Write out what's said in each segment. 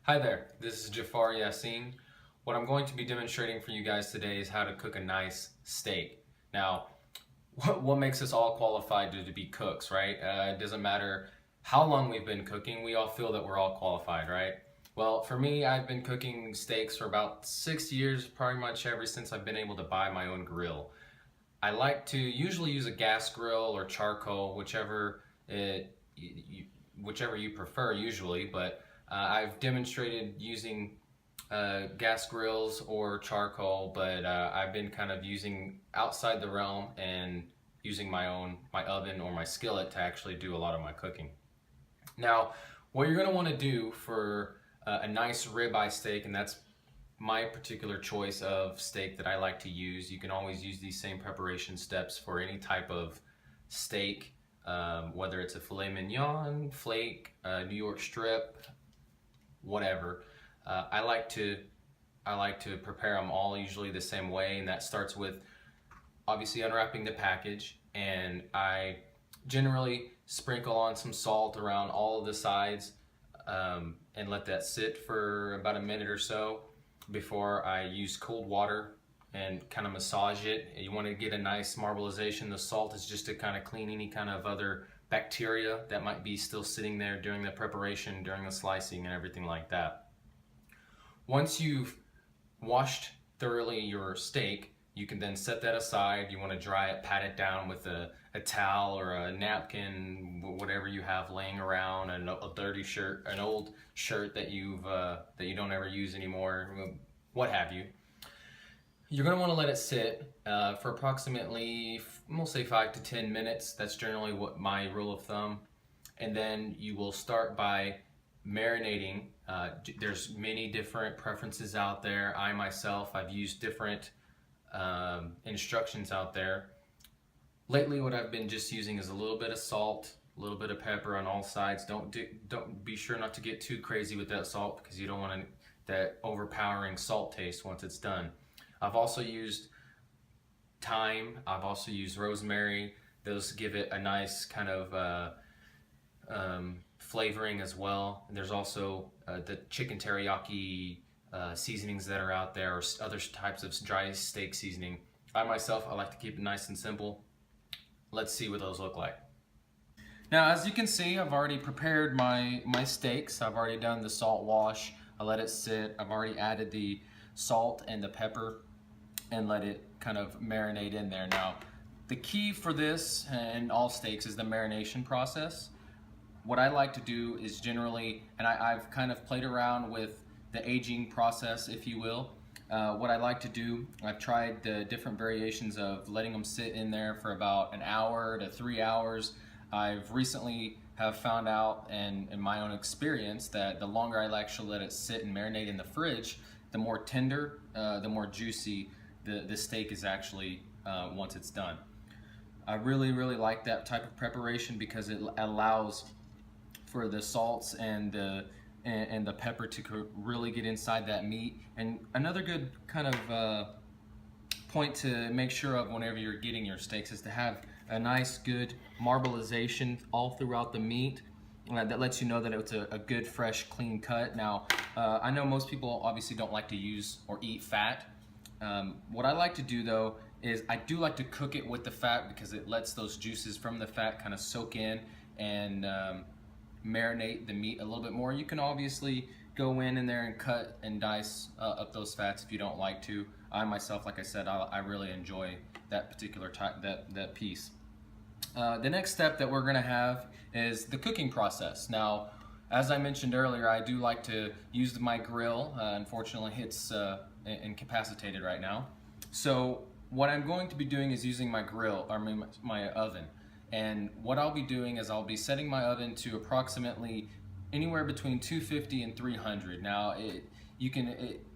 Hi there, this is Jafar Yassin. What I'm going to be demonstrating for you guys today is how to cook a nice steak. Now, what makes us all qualified to be cooks, right? It doesn't matter how long we've been cooking, we all feel that we're all qualified, right? Well, for me, I've been cooking steaks for about 6 years, pretty much ever since I've been able to buy my own grill. I like to usually use a gas grill or charcoal, whichever you prefer usually, but I've demonstrated using gas grills or charcoal, but I've been kind of using outside the realm and using my oven or my skillet to actually do a lot of my cooking. Now, what you're going to want to do for a nice ribeye steak, and that's my particular choice of steak that I like to use. You can always use these same preparation steps for any type of steak, whether it's a filet mignon, flake, New York strip, whatever. I like to prepare them all usually the same way, and that starts with obviously unwrapping the package, and I generally sprinkle on some salt around all of the sides, and let that sit for about a minute or so before I use cold water and kind of massage it. You want to get a nice marbleization. The salt is just to kind of clean any kind of other bacteria that might be still sitting there during the preparation, during the slicing and everything like that. Once you've washed thoroughly your steak, you can then set that aside. You want to dry it, pat it down with a towel or a napkin, whatever you have laying around, a dirty shirt, an old shirt that you don't ever use anymore, what have you. You're going to want to let it sit for approximately, we'll say 5 to 10 minutes. That's generally what my rule of thumb. And then you will start by marinating. There's many different preferences out there. I myself, I've used different instructions out there. Lately, what I've been just using is a little bit of salt, a little bit of pepper on all sides. Don't be sure not to get too crazy with that salt because you don't want that overpowering salt taste once it's done. I've also used thyme. I've also used rosemary. Those give it a nice kind of flavoring as well. And there's also the chicken teriyaki seasonings that are out there, or other types of dry steak seasoning. I myself, I like to keep it nice and simple. Let's see what those look like. Now, as you can see, I've already prepared my steaks. I've already done the salt wash. I let it sit. I've already added the salt and the pepper and let it kind of marinate in there. Now, the key for this and all steaks is the marination process. What I like to do is generally, and I've kind of played around with the aging process, if you will. What I like to do, I've tried the different variations of letting them sit in there for about an hour to 3 hours. I've recently have found out, and in my own experience, that the longer I actually let it sit and marinate in the fridge, the more tender, the more juicy the steak is actually once it's done. I really like that type of preparation because it allows for the salts and the pepper to really get inside that meat. And another good kind of point to make sure of whenever you're getting your steaks is to have a nice good marbleization all throughout the meat. That lets you know that it's a good, fresh, clean cut. Now, I know most people obviously don't like to use or eat fat. What I like to do though is I do like to cook it with the fat because it lets those juices from the fat kind of soak in and marinate the meat a little bit more. You can obviously go in there and cut and dice up those fats if you don't like to. I myself, like I said, I really enjoy that particular type, that piece. The next step that we're gonna have is the cooking process. Now, as I mentioned earlier, I do like to use my grill. Unfortunately, it's incapacitated right now. So what I'm going to be doing is using my grill, or my oven. And what I'll be doing is I'll be setting my oven to approximately anywhere between 250 and 300. Now,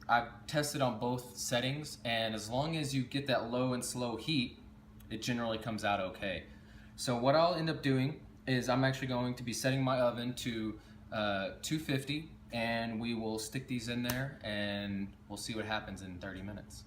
I've tested on both settings, and as long as you get that low and slow heat, it generally comes out okay. So what I'll end up doing is I'm actually going to be setting my oven to 250, and we will stick these in there and we'll see what happens in 30 minutes.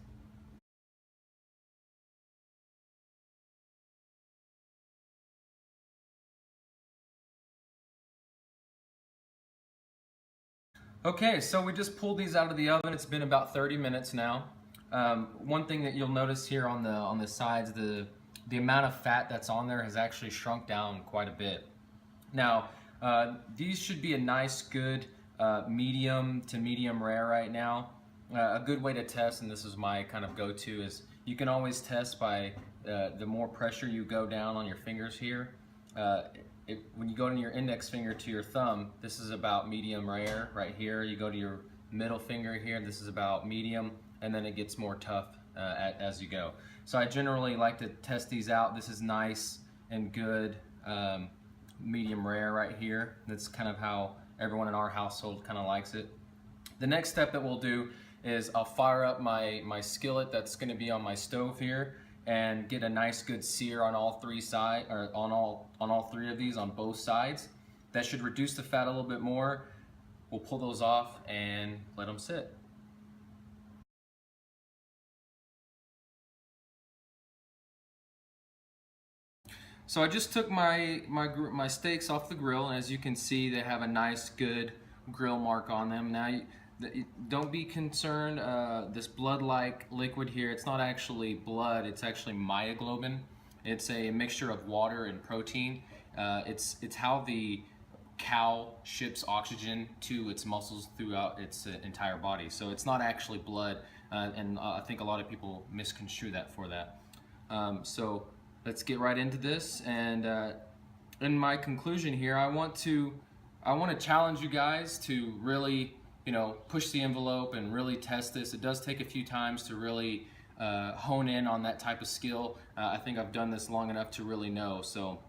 Okay, so we just pulled these out of the oven. It's been about 30 minutes now. One thing that you'll notice here on the sides, the amount of fat that's on there has actually shrunk down quite a bit. Now, these should be a nice, good medium to medium rare right now. A good way to test, and this is my kind of go-to, is you can always test by the more pressure you go down on your fingers here. When you go to your index finger to your thumb, this is about medium rare right here. You go to your middle finger here, this is about medium, and then it gets more tough as you go. So I generally like to test these out. This is nice and good medium rare right here. That's kind of how everyone in our household kind of likes it. The next step that we'll do is I'll fire up my skillet that's going to be on my stove here and get a nice good sear on all three sides, or on all three of these on both sides. That should reduce the fat a little bit more. We'll pull those off and let them sit. So I just took my steaks off the grill, and as you can see, they have a nice good grill mark on them. Now, don't be concerned, this blood-like liquid here, it's not actually blood, it's actually myoglobin. It's a mixture of water and protein. It's how the cow ships oxygen to its muscles throughout its entire body. So it's not actually blood, and I think a lot of people misconstrue that for that. So let's get right into this, and in my conclusion here, I want to challenge you guys to really, push the envelope and really test this. It does take a few times to really hone in on that type of skill. I think I've done this long enough to really know. So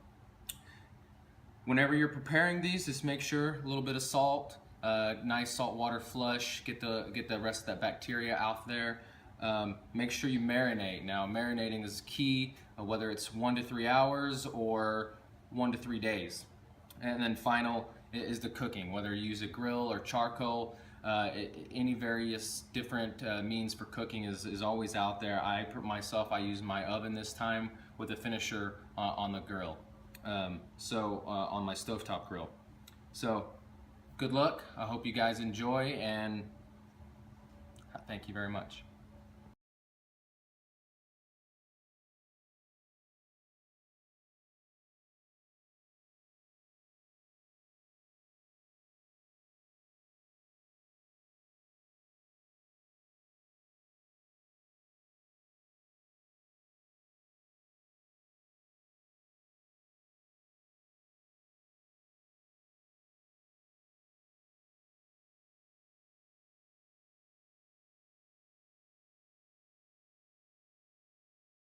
whenever you're preparing these, just make sure a little bit of salt, nice salt water flush, get the rest of that bacteria out there. Make sure you marinate. Now, marinating is key, whether it's 1 to 3 hours or 1 to 3 days. And then final is the cooking, whether you use a grill or charcoal. Any various different means for cooking is always out there. I use my oven this time with a finisher on the grill, on my stovetop grill. So good luck. I hope you guys enjoy, and thank you very much.